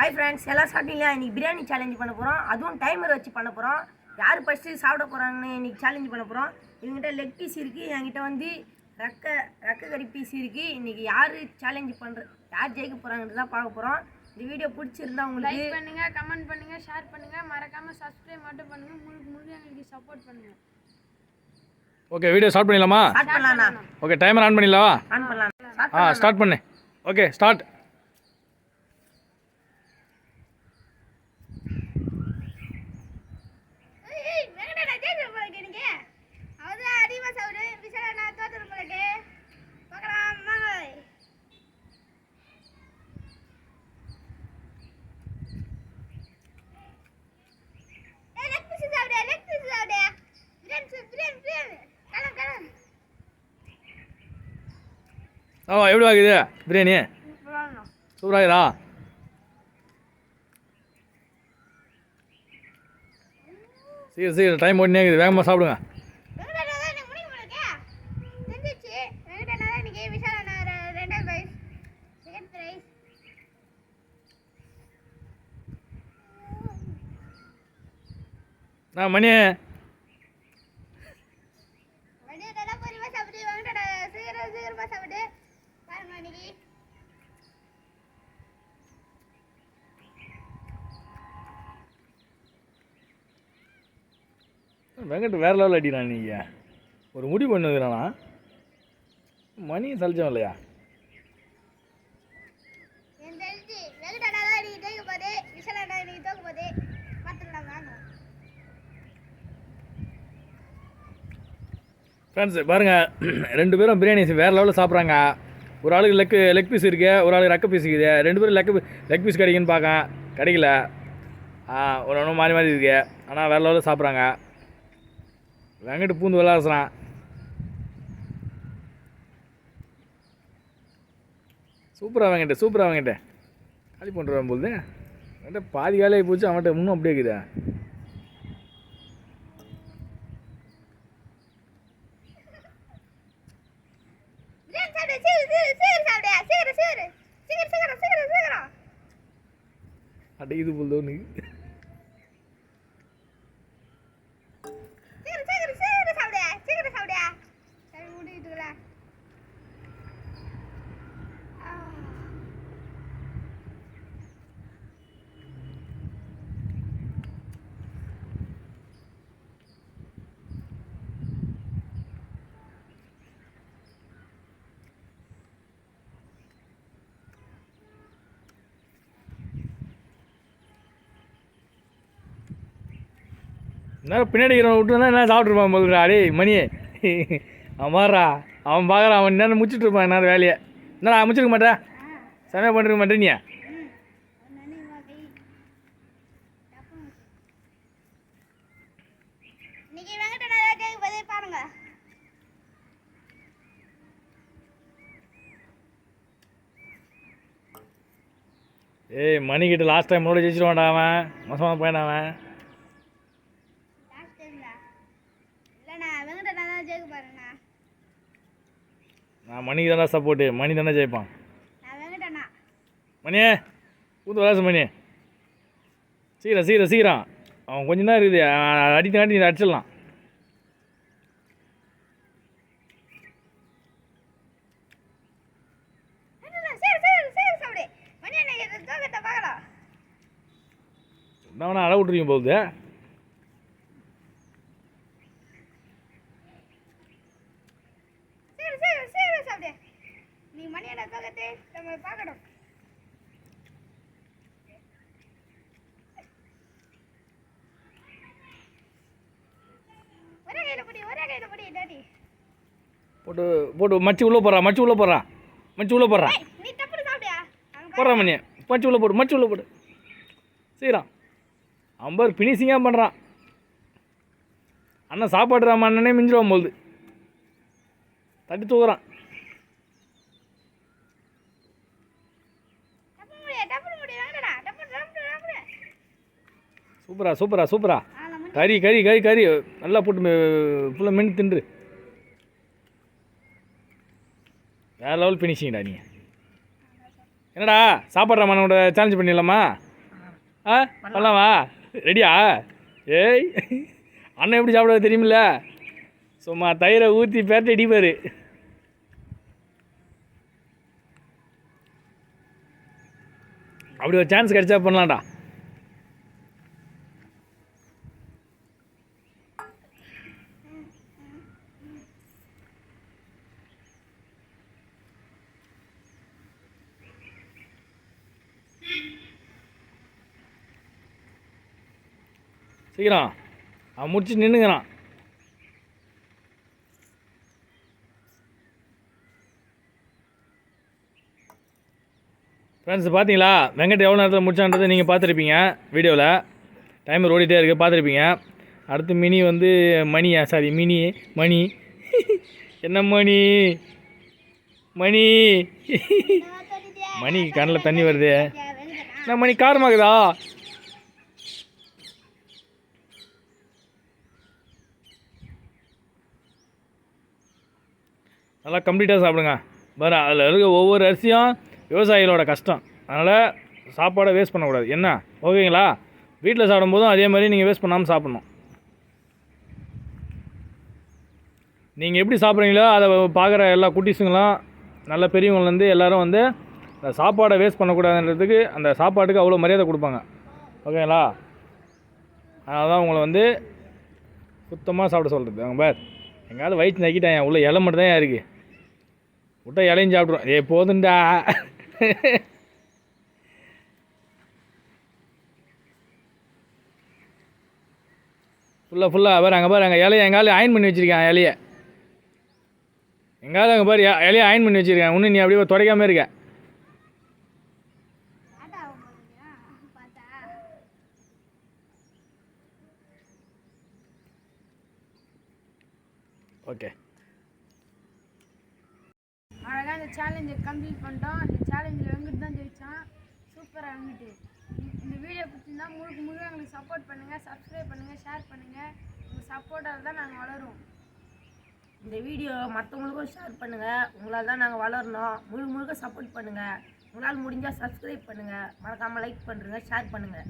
Hi friends, எல்லாம் சாப்பிட்டீங்களா? இன்றைக்கி பிரியாணி சேலஞ்ச் பண்ண போகிறோம். அதுவும் டைமர் வச்சு பண்ண போகிறோம். யார் ஃபஸ்ட்டு சாப்பிட போகிறாங்கன்னு இன்றைக்கி சேலஞ்ச் பண்ண போகிறோம். இவங்ககிட்ட லெக் பீஸ் இருக்குது, என்கிட்ட வந்து ரக்க கறி பீஸ் இருக்குது. இன்றைக்கி யார் சேலஞ்ச் யார் ஜெயிக்க போகிறாங்கன்னு தான் பார்க்க போகிறோம். இந்த வீடியோ பிடிச்சிருந்தா உங்களுக்கு லைக் பண்ணுங்கள், கமெண்ட் பண்ணுங்கள், ஷேர் பண்ணுங்கள், மறக்காமல் சப்ஸ்கிரைப் மட்டும் பண்ணுங்கள். முழுக்க எங்களுக்கு சப்போர்ட் பண்ணுங்கள். ஓகே, வீடியோ ஸ்டார்ட் பண்ணிடலாமா? ஸ்டார்ட் பண்ணலாம்ண்ணா. ஓகே, டைமர் ஆன் பண்ணிடலாமா? ஆன் பண்ணலாம். ஸ்டார்ட் பண்ணு. Okay, start. எப்படி ஆகுது பிரியாணி? சூப்பராகுதா? சீக்கிரம் டைம் ஓடினே இருக்குது, வேகமாக சாப்பிடுங்க. மணி வெங்கட் வேறு லெவலில் அடிக்கிறான். நீங்கள் ஒரு முடிவு பண்ணுதுண்ணா, மணி சலிச்சோம் இல்லையா? ஃப்ரெண்ட்ஸ் பாருங்கள், ரெண்டு பேரும் பிரியாணி வேறு லெவலில் சாப்பிட்றாங்க. ஒரு ஆளுக்கு லெக் பீஸ் இருக்குது, ஒரு ஆளுக்கு ரக்க பீஸ் இருக்குது. ரெண்டு பேரும் லெக் பீஸ் கிடைக்குன்னு பார்க்க கிடைக்கல. ஒன்று மாறி மாறி இருக்குது, ஆனால் வேறு லெவலில் சாப்பிட்றாங்க. வெங்கட்டு பூந்து விளாடுறான். சூப்பராக வெங்கட்டு காலி பண்ணுறான் போது. வெங்கட்ட பாதி காலியாகி போச்சு, அவன்கிட்ட இன்னும் அப்படியே இருக்குதா? அடையுது போல் தோணு. என்ன பின்னாடி விட்டுனா என்ன சாப்பிட்ருப்பான் போதுடா. அடே மணி அவன் மாறா, அவன் பார்க்குறான். அவன் என்ன முடிச்சுட்டு இருப்பான் என்ன வேலையை. என்னடா முடிச்சிருக்க மாட்டேன், சமையல் பண்ணிருக்க மாட்டேன். நீ ஏய் மணிக்கிட்ட லாஸ்ட் டைம் முன்னாடி ஜெயிச்சிருவான்டா அவன். மோசமான பையன் அவன். நான் மணிக்கு தானே சப்போர்ட்டு, மணி தானே ஜெயிப்பான். மணியே ஊத்து வராசு மணி, சீக்கிரம். அவன் கொஞ்சம் தான் இருக்குது, அடித்தாண்டி நீ அடிச்சிடலாம். என்ன அழ விட்டுருக்கீங்க போகுது. போட்டு மச்சி உள்ளே போடுறா போடுறா மணி. மச்சி உள்ளே போடு சீக்கிரம். அம்பர் ஃபினிஷிங்காக பண்ணுறான். அண்ணன் சாப்பாடுறாம அண்ணனே மிஞ்சிடுவான் போகுது. தட்டி தூக்குறான். சூப்பரா கறி நல்லா போட்டு ஃபுல்லாக மென்று தின்று. வேறு லெவல் ஃபினிஷிங்டா. நீங்கள் என்னடா சாப்பாடுற மனோட சேலஞ்ச் பண்ணிடலாமா? ஆ பண்ணலாமா? ரெடியா? ஏய் அண்ணன் எப்படி சாப்பிடுவது தெரியுமில்ல? சும்மா தயிரை ஊற்றி பேர்த்து அடிப்பார். அப்படி ஒரு சான்ஸ் கிடைச்சா பண்ணலாம்டா. சீக்கிரம் அவன் முடிச்சு நின்றுங்கிறான். ஃப்ரெண்ட்ஸ் பார்த்தீங்களா வெங்கட் எவ்வளோ நேரத்தில் முடிச்சான்றதை நீங்கள் பார்த்துருப்பீங்க வீடியோவில். டைமர் ஓடிட்டே இருக்குது பார்த்துருப்பீங்க. அடுத்து மினி வந்து மணியா சாரி மினி மணி என்ன மணி மணி மணிக்கு கண்ணில் தண்ணி வருது. என்ன மணி காரமாகுதா? நல்லா கம்ப்ளீட்டாக சாப்பிடுங்க. வேறு அதில் இருக்க ஒவ்வொரு அரிசியும் விவசாயிகளோட கஷ்டம். அதனால் சாப்பாடை வேஸ்ட் பண்ணக்கூடாது. என்ன ஓகேங்களா? வீட்டில் சாப்பிடும்போதும் அதே மாதிரி நீங்கள் வேஸ்ட் பண்ணாமல் சாப்பிட்ணும். நீங்கள் எப்படி சாப்பிட்றீங்களோ அதை பார்க்குற எல்லா குட்டீஸுங்களும் நல்ல பெரியவங்கலேருந்து எல்லோரும் வந்து அந்த சாப்பாடை வேஸ்ட் பண்ணக்கூடாதுன்றதுக்கு அந்த சாப்பாட்டுக்கு அவ்வளோ மரியாதை கொடுப்பாங்க. ஓகேங்களா? அதனால தான் உங்களை வந்து சுத்தமாக சாப்பிட சொல்கிறது. அவங்க பேர் எங்கேயாவது வயிற்று நக்கிட்டேன் உள்ள இலை மட்டும் தான் இருக்குது. விட்டா இலையும் சாப்பிட்ருவோம். ஏ போதுண்டா. ஃபுல்லாக பாரு அங்கே பாரு அங்கே இலையை எங்காலும் அயன் பண்ணி வச்சுருக்கேன். இலையை எங்காவது அங்கே பாரு இலையை அயன் பண்ணி வச்சுருக்கேன். இன்னும் நீ அப்படியே துடைக்காமல் இருக்க. ஓகே அழகாக இந்த சேலஞ்சை கம்ப்ளீட் பண்ணிட்டோம். இந்த சேலஞ்சில் வெங்கட் தான் ஜெயிச்சான். சூப்பராக வெங்கட்டு. இந்த வீடியோ பிடிச்சிருந்தா முழுக்க எங்களுக்கு சப்போர்ட் பண்ணுங்கள், சப்ஸ்கிரைப் பண்ணுங்கள், ஷேர் பண்ணுங்கள். உங்கள் சப்போர்ட்டால் தான் நாங்கள் வளருவோம். இந்த வீடியோ மற்றவங்களுக்கும் ஷேர் பண்ணுங்கள். உங்களால் தான் நாங்கள் வளரணும். முழுக்க சப்போர்ட் பண்ணுங்கள். உங்களால் முடிஞ்சால் சப்ஸ்கிரைப் பண்ணுங்கள். மறக்காமல் லைக் பண்ணுறங்க, ஷேர் பண்ணுங்கள்.